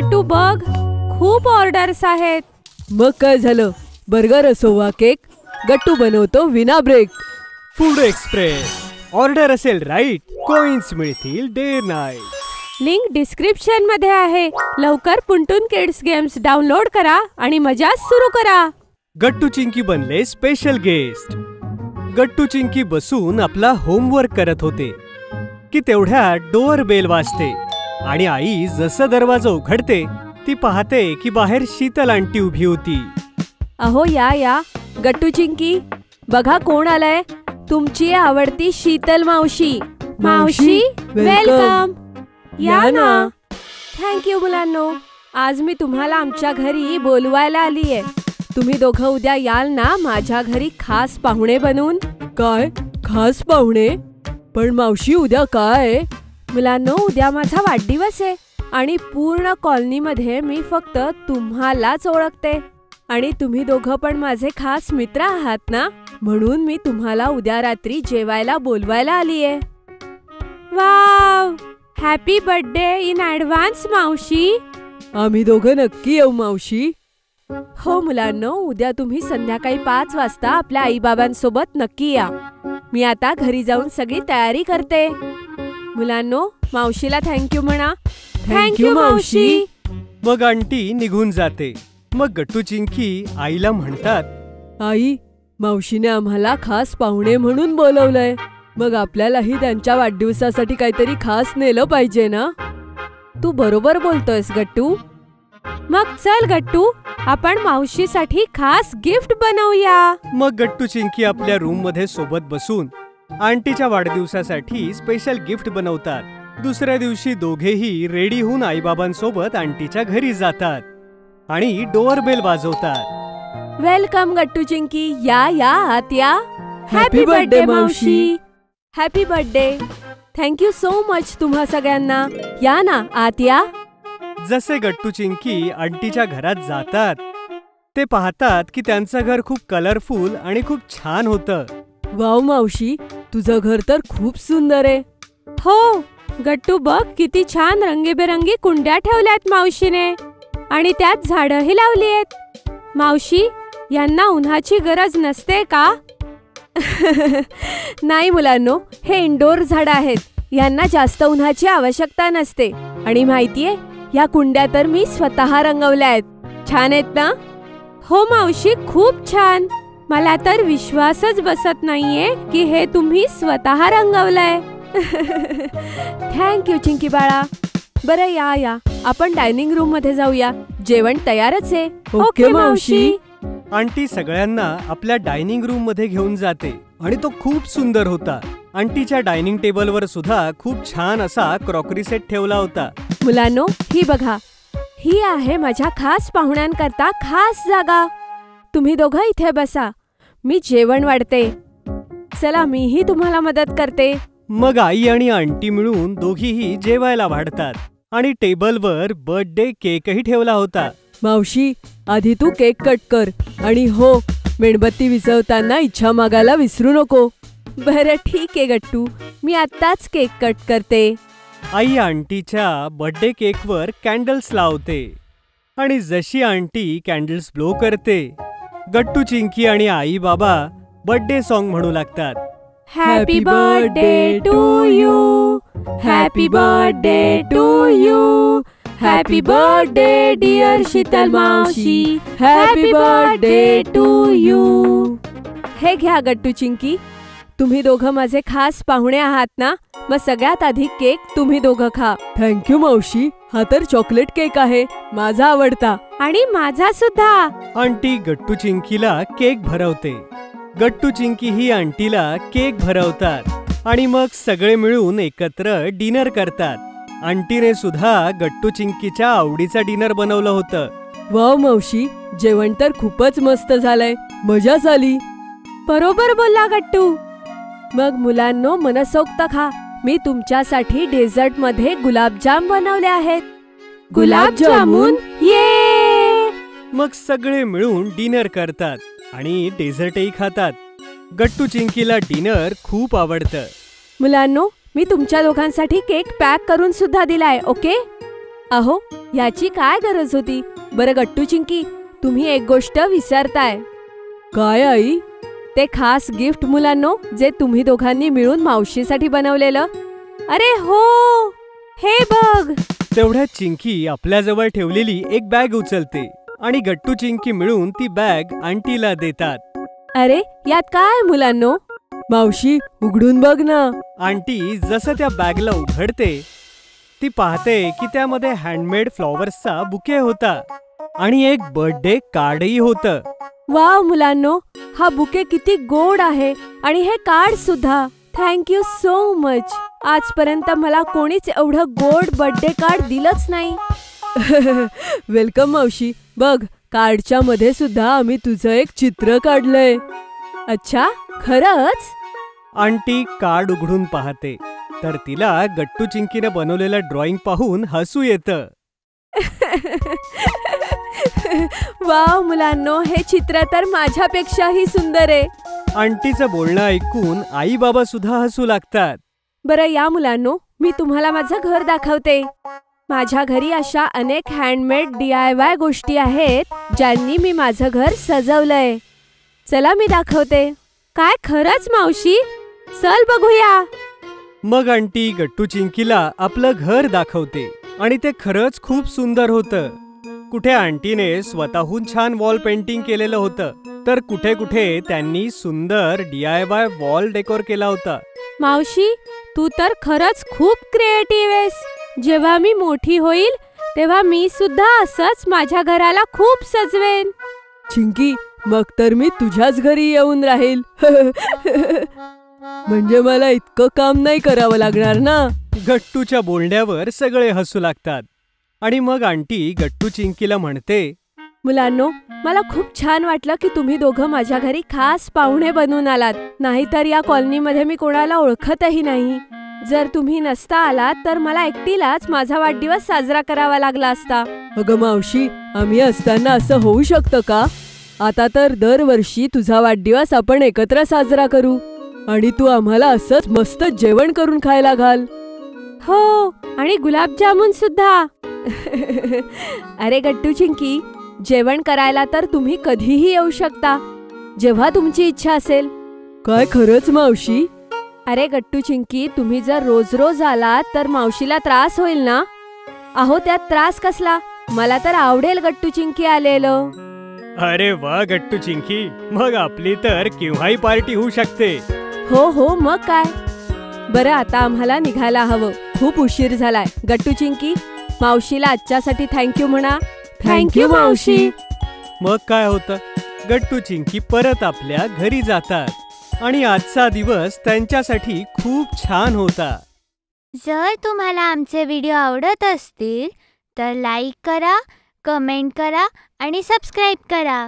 गट्टू बघ, खूप ऑर्डर्स आहेत. मग काय झालं, बर्गर असो वा केक, गट्टू बनवतो विना ब्रेक. Food express. ऑर्डर असेल राईट, कॉइन्स मिळतील डे नाईट. लिंक डिस्क्रिप्शन मध्ये आहे. लवकर पुंटून किड्स गेम्स डाउनलोड करा आणि मजा सुरू करा. गट्टू चिंकी बनले स्पेशल गेस्ट. गट्टू चिंकी बसून आपला होमवर्क करत होते की तेवढ्यात डोअर बेल वाजते आणि आई जसं दरवाजा उघडते ती पाहते की बाहेर शीतल आंटी उभी होती. अहो या गट्टू चिंकी, बघा कोण आलाय. तुमची आवडती शीतल मावशी. मावशी वेलकम. या ना. थँक्यू मुलांनो. आज मी तुम्हाला आमच्या घरी बोलवायला आलीये. तुम्ही दोघं उद्या याल ना माझ्या घरी खास पाहुणे बनून. काय खास पाहुणे? पण मावशी उद्या काय? मुलांनो, उद्या माझा वाढदिवस आहे आणि पूर्ण कॉलनीमध्ये मी फक्त तुम्हालाच ओळखते आणि तुम्ही दोघं पण माझे खास मित्र आहात ना, म्हणून मी तुम्हाला उद्या रात्री जेवायला बोलवायला आलीये. Wow, happy birthday in advance मावशी. आम्ही दोघं नक्की येऊ मावशी. हो मुलांनो, उद्या तुम्ही संध्याकाळी 5 वाजता आपल्या आई बाबांसोबत नक्की या. मी आता घरी जाऊन सगळी तयारी करते. मुलांनो, मावशीला थँक्यू म्हणा. थँक्यू मावशी. मग आंटी निघून जाते. मग गट्टू चिंकी आईला म्हणतात, आई, मावशीने आम्हाला खास पाहुणे म्हणून बोलवलंय. मग आपल्यालाही त्यांच्या वाढदिवसासाठी काहीतरी खास नेलं पाहिजे ना. तू बरोबर बोलतोयस गट्टू. मग चल गट्टू, आपण मावशीसाठी खास गिफ्ट बनवूया. मग गट्टू चिंकी आपल्या रूम मध्ये सोबत बसून आंटीच्या वाढदिवसासाठी स्पेशल गिफ्ट बनवतात. दुसऱ्या दिवशी दोघेही रेडी होऊन आईबाबांसोबत आंटीच्या घरी जातात आणि डोअर बेल वाजवतात. वेलकम गट्टू चिंकी. या आत या. हॅपी बर्थडे मावशी. Happy birthday. Thank you so much तुम्हा सगळ्यांना. या ना आत या. जसे गट्टू चिंकी आंटीच्या घरात जातात ते पाहतात की त्यांचं घर खूप कलरफुल आणि खूप छान होतं. वाव मावशी, तुझं घर तर खूप सुंदर आहे. हो गट्टू, बघ किती छान रंगीबेरंगी कुंड्या ठेवल्यात मावशीने आणि त्यात झाडंही लावली आहेत. मावशी, यांना उन्हाची गरज नसते का? नाही मुलांनो, हे इंडोर झाडं आहेत. यांना जास्त उन्हाची आवश्यकता नसते. आणि माहितीये, या कुंड्या तर मी स्वतः रंगवल्या आहेत. छान आहेत ना? हो मावशी, खूप छान. मला तर विश्वासच बसत नाहीये की हे तुम्ही स्वतः रंगवलंय. थँक्यू चिंकी बाळा. बरं या आपण डायनिंग रूम मध्ये जाऊया. जेवण तयारच आहे. ओके मावशी. आंटी सगळ्यांना आपल्या डायनिंग रूम मध्ये घेऊन जाते आणि तो खूप सुंदर होता. आंटीच्या डायनिंग टेबलवर सुद्धा खूप छान असा क्रॉकरी सेट ठेवला होता. मुलांनो, ही बघा, ही आहे माझ्या खास पाहुण्यांकरता खास जागा. तुम्ही दोघं इथे बसा, मी जेवण वाढते. चला, मीही तुम्हाला मदत करते. मग आई आणि आंटी मिळून दोघीही जेवायला वाढतात आणि टेबलवर बर्थडे केकही ठेवला होता. मावशी, आधी तू केक कट कर आणि हो, मेणबत्ती विझवताना इच्छा मागायला विसरू नको. बरं ठीक आहे गट्टू, मी आत्ताच केक कट करते. आई आंटीच्या बर्थडे केकवर कॅन्डल्स लावते आणि जशी आंटी कॅन्डल्स ब्लो करते, गट्टू चिंकी आणि आई बाबा बर्थडे सॉन्ग म्हणू लागतात. Happy birthday to you, happy birthday to you, happy birthday dear Sheetal मावशी, हॅपी बर्थडे टू यू. हे घ्या गट्टू चिंकी, तुम्ही दोघं माझे खास पाहुणे आहात ना, मग सगळ्यात आधी केक तुम्ही दोघं खा. थँक्यू मावशी. हा तर चॉकलेट केक आहे, माझा आवडता. आणि माझा सुद्धा. आंटी गट्टू चिंकीला केक भरवते. गट्टू चिंकी ही आंटीला केक भरवतात आणि मग सगळे मिळून एकत्र डिनर करतात. आंटीने सुद्धा गट्टू चिंकीच्या आवडीचा डिनर बनवलं होतं. वाव मावशी, जेवण तर खूपच मस्त झालंय. मजाच आली. बरोबर बोलला गट्टू. मग मुलांनो, मनसोक्त खा. मी तुमच्यासाठी डेझर्ट मध्ये गुलाबजाम बनवले आहेत. गुलाबजामुन, ये. मग सगळे मिळून डिनर करतात आणि डेझर्टही खातात. गट्टू चिंकीला डिनर खूप आवडतं. मुलांनो, मी तुमच्या दोघांसाठी केक पॅक करून सुद्धा दिलाय. ओके? अहो, ह्याची काय गरज होती? बरं गट्टू चिंकी, तुम्ही एक गोष्ट विसरताय. काय आई? ते खास गिफ्ट मुलांनो, जे तुम्ही दोघांनी मिळून मावशीसाठी बनवलेलं. अरे हो, हे बघ. तेवढ्यात चिंकी आपल्याजवळ ठेवलेली एक बॅग उचलते आणि गट्टू चिंकी मिळून ती बॅग आंटीला देतात. अरे यात काय मुलांनो? मावशी, उघडून बघ ना. आंटी जसं त्या बॅगला उघडते, ती पाहते की त्यामध्ये हँडमेड फ्लॉवर्सचा बुके होता आणि एक बर्थडे कार्डही होतं. वाव मुलांनो, हा बुके किती गोड आहे आणि हे कार्ड सुद्धा. Thank you so much. आजपर्यंत मला कोणीच एवढं गोड बर्थडे कार्ड दिलंच नाही. वेलकम मावशी. बघ, कार्डच्या मध्ये सुद्धा आम्ही तुझं एक चित्र काढलंय. अच्छा, खरंच? आंटी कार्ड उघडून पाहते तर तिला गट्टू चिंकीनं बनवलेलं ड्रॉइंग पाहून हसू येतं. वाव मुलांनो, हे चित्र तर माझ्यापेक्षाही सुंदर आहे. आंटीचं बोलणं ऐकून आई बाबा सुद्धा हसू लागतात. बरं या मुलांनो, मी तुम्हाला माझं घर दाखवते. माझ्या घरी अशा अनेक हँडमेड DIY गोष्टी आहेत ज्यांनी मी माझं घर सजवलंय. चला मी दाखवते. काय खरंच मावशी? चल बघूया. मग आंटी गट्टू चिंकीला आपलं घर दाखवते आणि ते खरंच खूप सुंदर होतं. कुठे आंटीने स्वतःहून छान वॉल पेंटिंग केलेलं होतं, तर कुठे कुठे त्यांनी सुंदर DIY वॉल डेकोर केला होता. मावशी, तू तर खरंच खूप क्रिएटिव्ह आहेस. जेव्हा मी मोठी होईल तेव्हा मी सुद्धा असंच माझ्या घराला खूप सजवेन. चिंकी, मग तर मी तुझ्याच घरी येऊन राहील. म्हणजे मला इतकं काम नाही करावं लागणार ना. गट्टूच्या बोलण्यावर सगळे हसू लागतात आणि मग आंटी गट्टू चिंकीला म्हणते, मुलांनो, मला खूप छान वाटलं की तुम्ही दोघं माझ्या घरी खास पाहुणे बनून आलात. नाहीतर या कॉलनीमध्ये मी कोणाला ओळखतही नाही. जर तुम्ही नसता आलात तर मला एकटीलाच माझा वाढदिवस साजरा करावा लागला असता. अगं मावशी, आम्ही असताना असं होऊ शकतं का? आता तर दरवर्षी तुझा वाढदिवस आपण एकत्र साजरा करू आणि तू आम्हाला असंच मस्त जेवण करून खायला घाल. हो, आणि गुलाबजामुन सुद्धा. अरे गट्टू चिंकी, जेवण करायला तर तुम्ही कधीही येऊ शकता, जेव्हा तुमची इच्छा असेल. काय खरंच मावशी? अरे गट्टू चिंकी, तुम्ही जर रोज रोज आलात तर मावशीला त्रास होईल ना. अहो, त्यात त्रास कसला? मला तर आवडेल गट्टू चिंकी आलेलं. अरे वा गट्टू चिंकी, मग आपली तर केव्हाही पार्टी होऊ शकते. हो हो, मग काय. बरं, आता आम्हाला निघायला हवं. खूप उशीर झालाय. गट्टू चिंकी, मावशीला आजच्यासाठी थँक्यू म्हणा. थँक्यू मावशी. मग काय होतं, गट्टू चिंकी परत आपल्या घरी जातात आणि आजचा दिवस त्यांच्यासाठी खूप छान होता. जर तुम्हाला आमचे व्हिडिओ आवडत असतील तर लाईक करा, कमेंट करा आणि सबस्क्राईब करा.